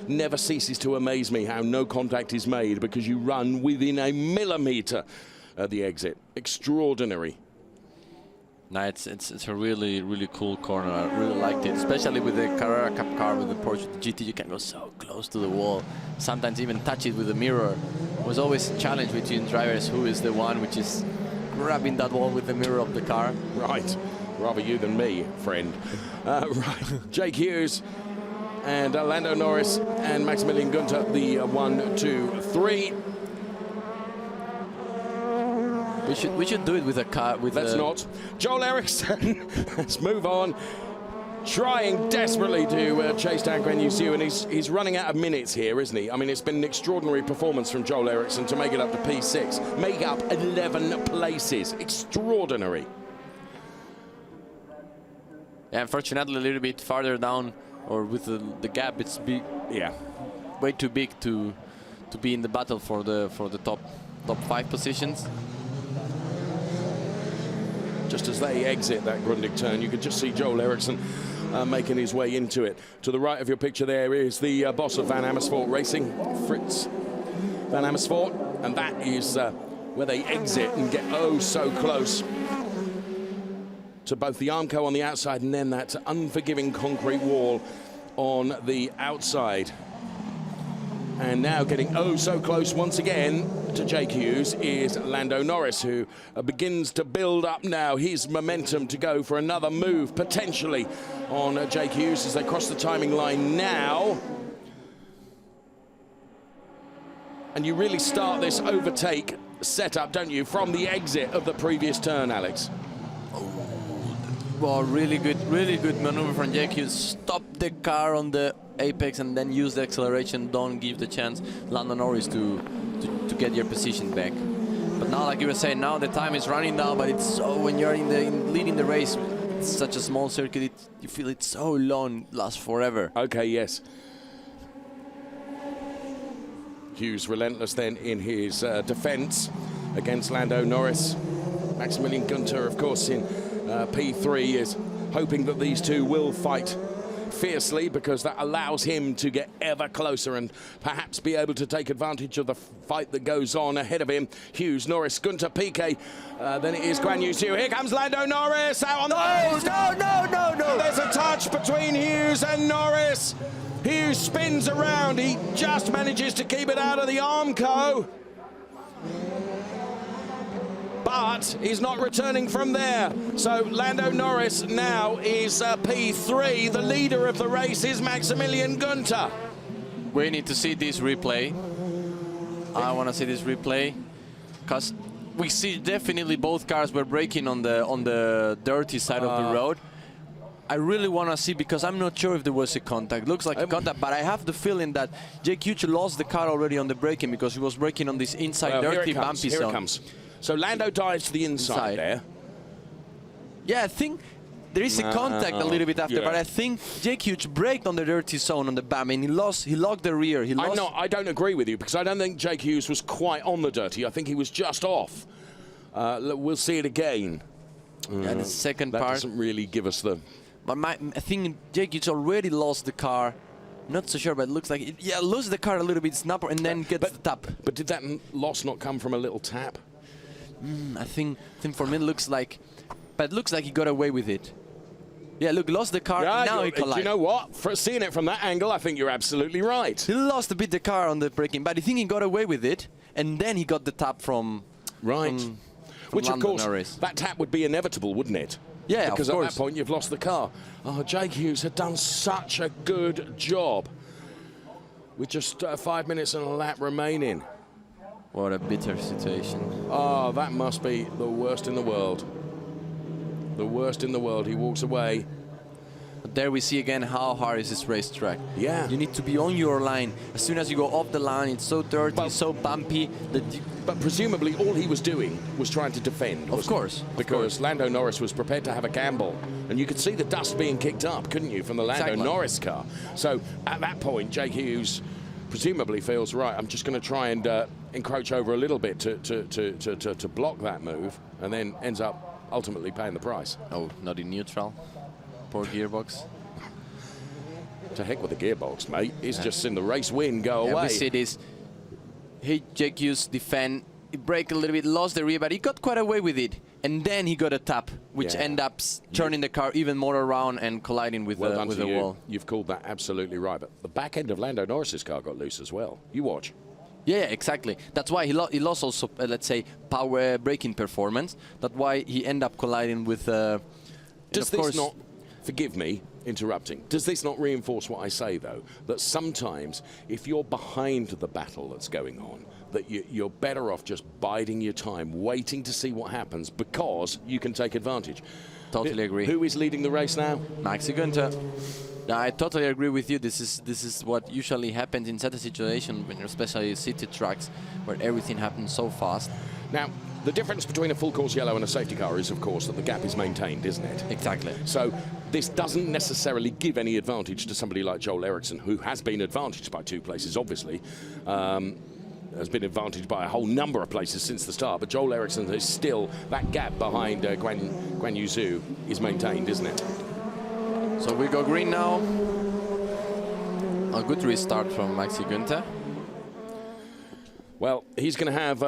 Never ceases to amaze me how no contact is made because you run within a millimetre at the exit. Extraordinary. No, it's a really cool corner. I really liked it, especially with the Carrera Cup car with the Porsche GT. You can go so close to the wall. Sometimes even touch it with the mirror. It was always a challenge between drivers who is the one which is grabbing that wall with the mirror of the car. Right. Rather you than me, friend. Right. Jake Hughes and Lando Norris and Maximilian Günther, the 1, 2, 3. We should do it with a car. Let's not. Joel Eriksson. Let's move on. Trying desperately to chase down Guan Yu Zhu, and he's running out of minutes here, isn't he? I mean, it's been an extraordinary performance from Joel Eriksson to make it up to P6, make up 11 places. Extraordinary. Yeah, unfortunately, a little bit farther down, or with the gap, it's big. Yeah, way too big to be in the battle for the top 5 positions. Just as they exit that Grundig turn, you could just see Joel Eriksson making his way into it. To the right of your picture there is the boss of Van Amersfoort Racing, Fritz Van Amersfoort, and that is where they exit and get oh so close to both the Armco on the outside and then that unforgiving concrete wall on the outside. And now getting oh so close once again to Jake Hughes is Lando Norris, who begins to build up now his momentum to go for another move, potentially, on Jake Hughes as they cross the timing line now. And you really start this overtake setup, don't you, from the exit of the previous turn, Alex? Well, really good maneuver from Jake Hughes. Stop the car on the apex and then use the acceleration. Don't give the chance Lando Norris to get your position back. But now, like you were saying, now the time is running down. But it's so, when you're leading the race, it's such a small circuit. You feel it's so long, lasts forever. Okay, yes. Hughes relentless then in his defence against Lando Norris. Maximilian Gunter, of course, in P3 is hoping that these two will fight fiercely, because that allows him to get ever closer and perhaps be able to take advantage of the fight that goes on ahead of him. Hughes, Norris, Gunter, Piquet, then it is Guan Yu Zhu. Here comes Lando Norris out on the no. There's a touch between Hughes and Norris. Hughes spins around. He just manages to keep it out of the Armco. But he's not returning from there. So Lando Norris now is P3. The leader of the race is Maximilian Gunter. We need to see this replay. I want to see this replay, because we see definitely both cars were braking on the dirty side of the road. I really want to see, because I'm not sure if there was a contact. Looks like a contact, but I have the feeling that Jake Hughes lost the car already on the braking, because he was braking on this inside dirty bumpy zone. Here it comes. So Lando dives to the inside there. Yeah, I think there is a contact a little bit after, but I think Jake Hughes braked on the dirty zone on the bump, and he locked the rear. I don't agree with you, because I don't think Jake Hughes was quite on the dirty. I think he was just off. We'll see it again. And the second part that doesn't really give us the. But I think Jake Hughes already lost the car. Not so sure, but it looks like it. Lose the car a little bit, snapper, and then gets the tap. But did that loss not come from a little tap? I think for me it looks like, but it looks like he got away with it. Yeah, look, lost the car, now he collided. You know what? For seeing it from that angle, I think you're absolutely right. He lost a bit the car on the braking, but I think he got away with it, and then he got the tap from... Right. From which, of course, Norris. That tap would be inevitable, wouldn't it? Yeah, because of course. At that point, you've lost the car. Oh, Jake Hughes had done such a good job with just 5 minutes and a lap remaining. What a bitter situation. Oh, that must be the worst in the world. The worst in the world. He walks away. But there we see again how hard is this racetrack. Yeah. You need to be on your line. As soon as you go off the line, it's so dirty, so bumpy. But presumably all he was doing was trying to defend. Of course. Because Lando Norris was prepared to have a gamble. And you could see the dust being kicked up, couldn't you, from the Lando Norris car. So at that point, Jake Hughes presumably feels, right, I'm just going to try and encroach over a little bit to block that move, and then ends up ultimately paying the price. Oh, not in neutral. Poor gearbox. To heck with the gearbox, mate. He's just seen the race win go away. We see this. Jake Hughes defend, he braked a little bit, lost the rear, but he got quite away with it. And then he got a tap, which ended up turning the car even more around and colliding with the wall. You've called that absolutely right. But the back end of Lando Norris's car got loose as well. You watch. Yeah, exactly. That's why he lost also, let's say, power braking performance. That's why he ended up colliding with... Does this not, forgive me, interrupting, does this not reinforce what I say, though? That sometimes, if you're behind the battle that's going on, that you're better off just biding your time, waiting to see what happens, because you can take advantage. Totally agree. Who is leading the race now? Maxi Gunter. I totally agree with you. This is what usually happens in such a situation, when especially city tracks, where everything happens so fast. Now, the difference between a full course yellow and a safety car is, of course, that the gap is maintained, isn't it? Exactly. So this doesn't necessarily give any advantage to somebody like Joel Eriksson, who has been advantaged by 2 places, obviously. Has been advantaged by a whole number of places since the start, but Joel Eriksson is still, that gap behind Guan Yu Zhu is maintained, isn't it? So we go green now. A good restart from Maxi Gunter. Well, he's going to have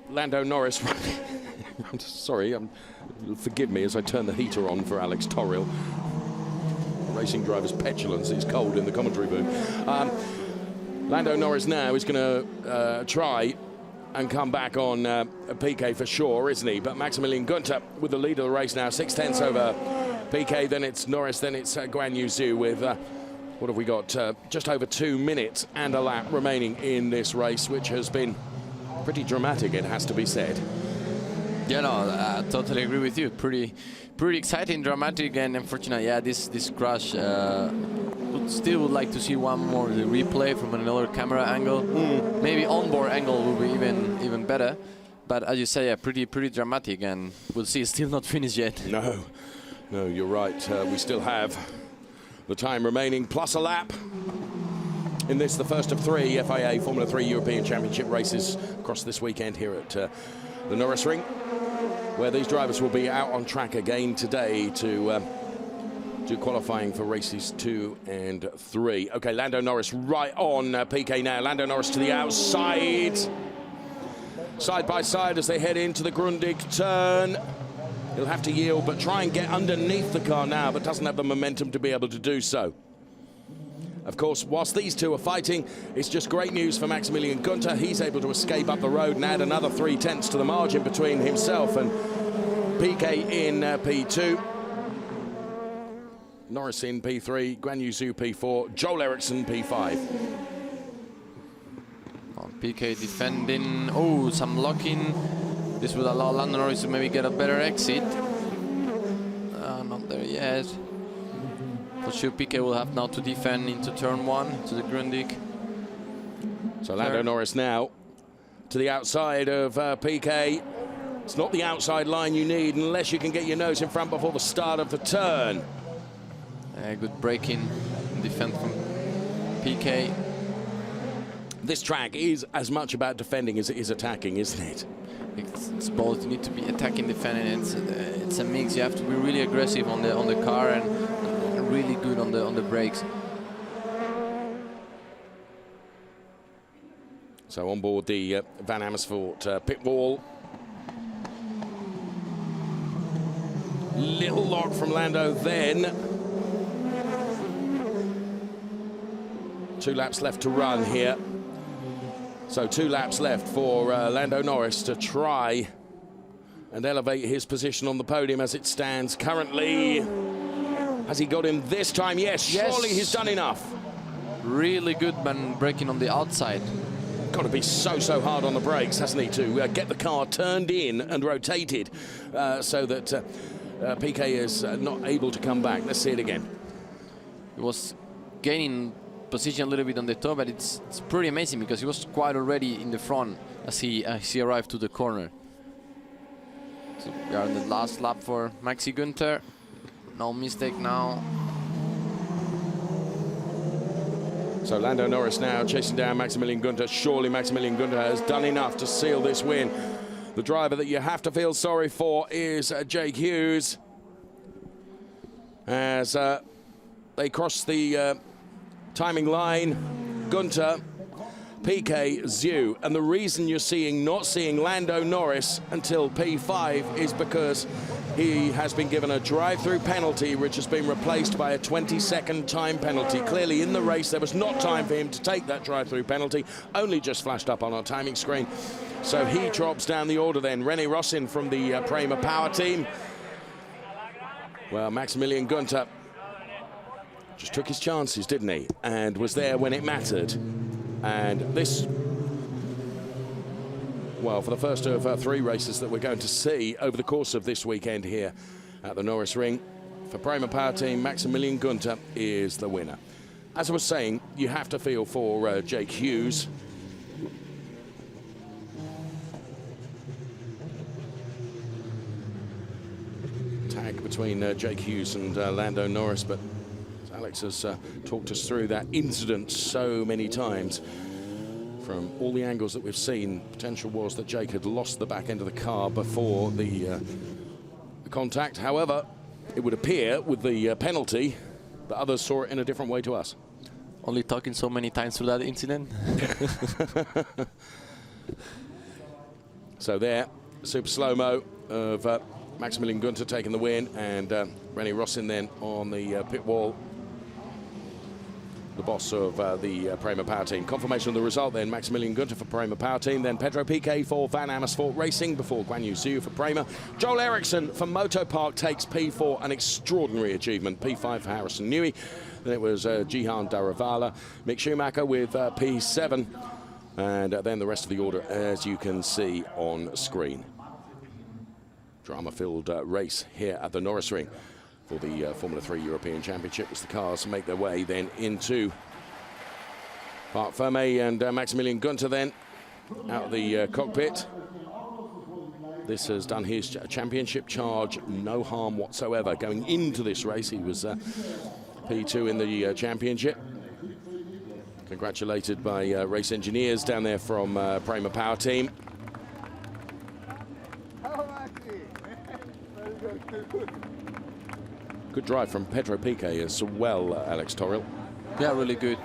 Lando Norris. I'm sorry, forgive me as I turn the heater on for Alex Torriel. Racing driver's petulance is cold in the commentary booth. Lando Norris now is going to try and come back on Piquet for sure, isn't he? But Maximilian Günther with the lead of the race now, 6/10 over Piquet, then it's Norris, then it's Guan Yu Zhu with, what have we got, just over 2 minutes and a lap remaining in this race, which has been pretty dramatic, it has to be said. Yeah, no, I totally agree with you. Pretty exciting, dramatic, and unfortunate. Yeah, this crash. Still would like to see one more replay from another camera angle. Maybe onboard angle will be even better. But as you say, yeah, pretty dramatic, and we'll see. It's still not finished yet. No, you're right. We still have the time remaining plus a lap in this, the first of 3 FIA Formula 3 European Championship races across this weekend here at the Norisring, where these drivers will be out on track again today to do qualifying for races 2 and 3. Okay, Lando Norris right on Piquet now. Lando Norris to the outside. Side by side as they head into the Grundig turn. He'll have to yield, but try and get underneath the car now, but doesn't have the momentum to be able to do so. Of course, whilst these two are fighting, it's just great news for Maximilian Günther. He's able to escape up the road and add another 3/10 to the margin between himself and Piquet in P2. Norris in P3, Guan Yu Zhu P4, Joel Eriksson P5. Piquet defending. Oh, some locking. This will allow Lando Norris to maybe get a better exit. Not there yet. For sure, Piquet will have now to defend into turn 1 to the Grundig. So Lando Norris now to the outside of Piquet. It's not the outside line you need unless you can get your nose in front before the start of the turn. Good braking defense from Piquet. This track is as much about defending as it is attacking, isn't it? It's both. You need to be attacking, defending. It's a mix. You have to be really aggressive on the car and really good on the brakes. So on board the Van Amersfoort pit wall. Little lock from Lando then. 2 laps left to run here. So 2 laps left for Lando Norris to try and elevate his position on the podium as it stands currently. Has he got him this time? Yes, surely he's done enough. Really good man braking on the outside. Got to be so hard on the brakes, hasn't he, to get the car turned in and rotated so that Piquet is not able to come back. Let's see it again. He was gaining position a little bit on the top, but it's pretty amazing because he was quite already in the front as he arrived to the corner. So we are on the last lap for Maxi Günther. No mistake now. So Lando Norris now chasing down Maximilian Günther. Surely Maximilian Günther has done enough to seal this win. The driver that you have to feel sorry for is Jake Hughes. As they cross the timing line, Günther, Piquet, Zhu. And the reason you're not seeing Lando Norris until P5 is because he has been given a drive-through penalty, which has been replaced by a 20-second time penalty. Clearly, in the race, there was not time for him to take that drive-through penalty, only just flashed up on our timing screen. So he drops down the order then. René Rossin from the Prema Power team. Well, Maximilian Günther just took his chances, didn't he? And was there when it mattered. And this, well, for the first of 3 races that we're going to see over the course of this weekend here at the Norisring, for Prema Power Team, Maximilian Günther is the winner. As I was saying, you have to feel for Jake Hughes. Tag between Jake Hughes and Lando Norris, but Alex has talked us through that incident so many times. From all the angles that we've seen, potential was that Jake had lost the back end of the car before the contact. However, it would appear with the penalty that others saw it in a different way to us. Only talking so many times through that incident. So there, super slow-mo of Maximilian Günther taking the win, and René Rossin then on the pit wall. the boss of the Prema Power Team. Confirmation of the result then, Maximilian Gunter for Prema Power Team, then Pedro Piquet for Van Amersfoort Racing before Guan Yu Zhu for Prema. Joel Eriksson for Motopark takes P4, an extraordinary achievement. P5 for Harrison Newey. Then it was Jihan Daravala, Mick Schumacher with P7. And then the rest of the order, as you can see on screen. Drama-filled race here at the Norisring for the Formula 3 European Championship as the cars make their way then into Parc Fermé, and Maximilian Gunter then out of the cockpit. This has done his championship charge no harm whatsoever. Going into this race, he was P2 in the championship. Congratulated by race engineers down there from Prema Power Team. Good drive from Pedro Piquet as well, Alex Toril. Yeah, really good.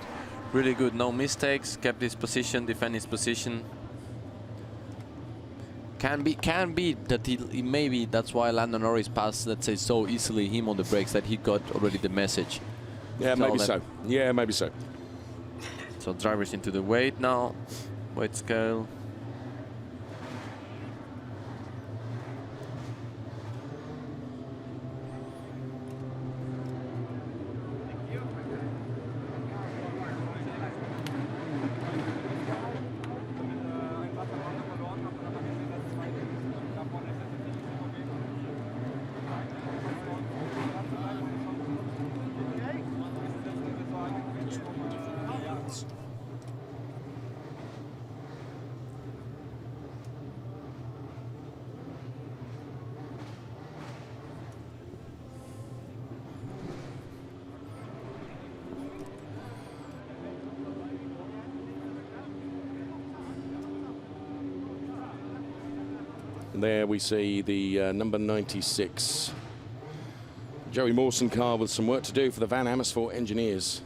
Really good. No mistakes. Kept his position, defend his position. Can be that he maybe that's why Lando Norris passed, let's say, so easily him on the brakes, that he got already the message. Yeah, maybe so. Yeah, maybe so. So drivers into the weight now. Weight scale. There we see the number 96 Joey Mawson car with some work to do for the Van Amersfoort engineers.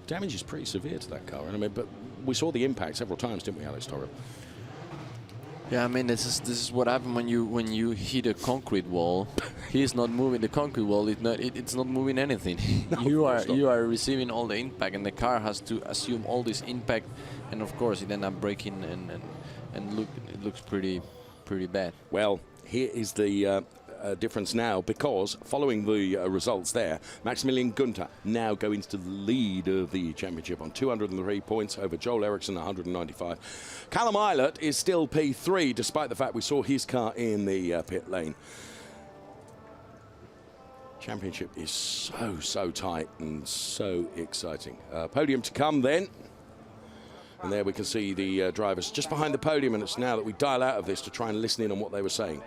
Damage is pretty severe to that car, I mean, but we saw the impact several times, didn't we, Alex Torres? Yeah, I mean, this is what happens when you hit a concrete wall. He's not moving the concrete wall. It's not moving anything. No, you are receiving all the impact, and the car has to assume all this impact, and of course it ends up breaking and it looks pretty bad. Well, here is the difference now, because following the results there, Maximilian Gunter now going to the lead of the championship on 203 points over Joel Eriksson 195. Callum Eilert is still P3 despite the fact we saw his car in the pit lane. Championship is so tight and so exciting. Podium to come then. And there we can see the drivers just behind the podium, and it's now that we dial out of this to try and listen in on what they were saying.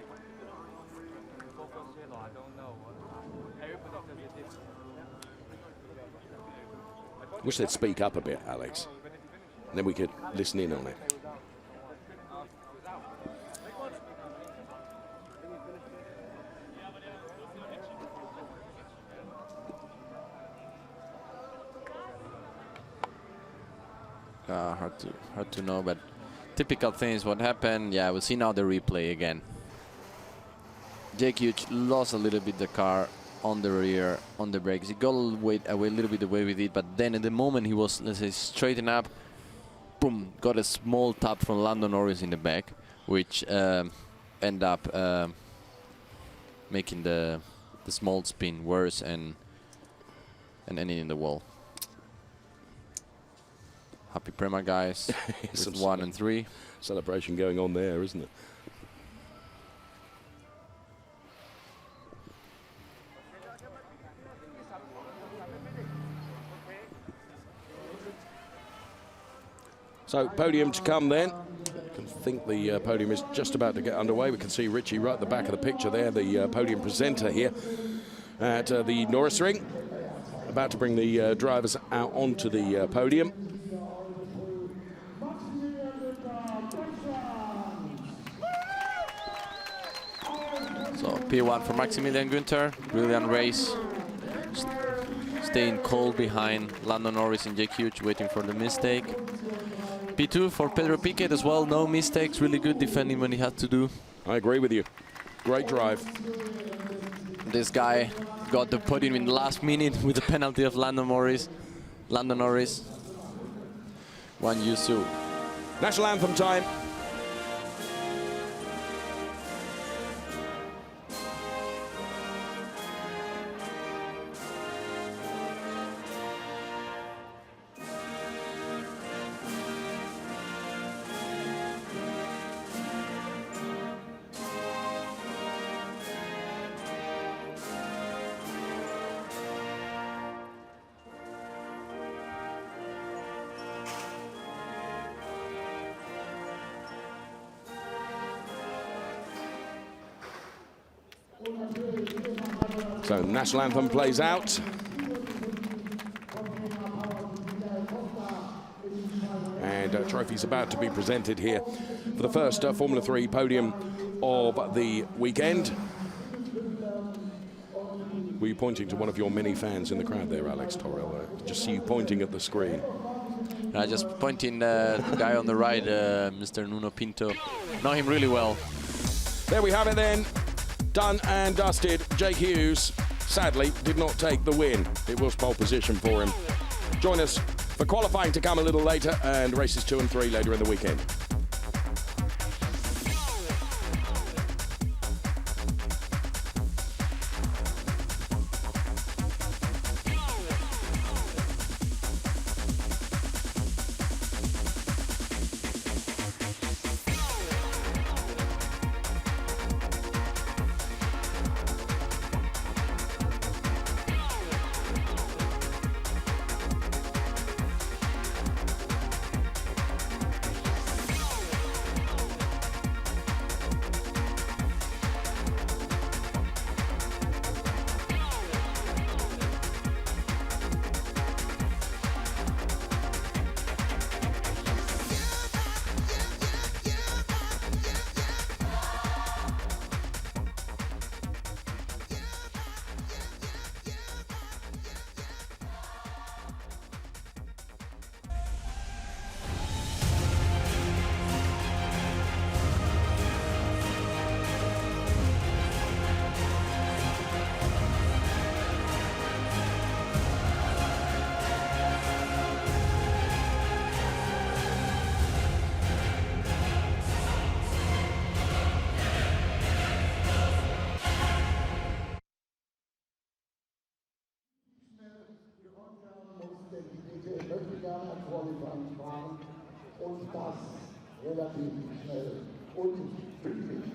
Wish they'd speak up a bit, Alex, and then we could listen in on it. Hard to know, but typical things what happened. Yeah, we'll see now the replay again. Jake Hughes lost a little bit the car on the rear, on the brakes. He got a little bit away with it, but then at the moment he was, let's say, straighten up, boom, got a small tap from Lando Norris in the back, which end up making the small spin worse and ending in the wall. Happy Prema guys, with 1 and 3. Celebration going on there, isn't it? So podium to come then. I can think the podium is just about to get underway. We can see Richie right at the back of the picture there, the podium presenter here at the Norisring, about to bring the drivers out onto the podium. So P1 for Maximilian Gunter, brilliant race. Staying cold behind Lando Norris and Jake Hughes, waiting for the mistake. P2 for Pedro Piquet as well, no mistakes, really good defending when he had to do. I agree with you. Great drive. This guy got the podium in the last minute with the penalty of Lando Norris. Lando Norris. 1 Yusu. National anthem time. So national anthem plays out. And trophies about to be presented here for the first Formula 3 podium of the weekend. Were you pointing to one of your many fans in the crowd there, Alex Torrell? Just see you pointing at the screen. Just pointing the guy on the right, Mr. Nuno Pinto. Know him really well. There we have it then. Done and dusted. Jake Hughes, sadly, did not take the win. It was pole position for him. Join us for qualifying to come a little later and races 2 and 3 later in the weekend. Und das relativ schnell und pünktlich.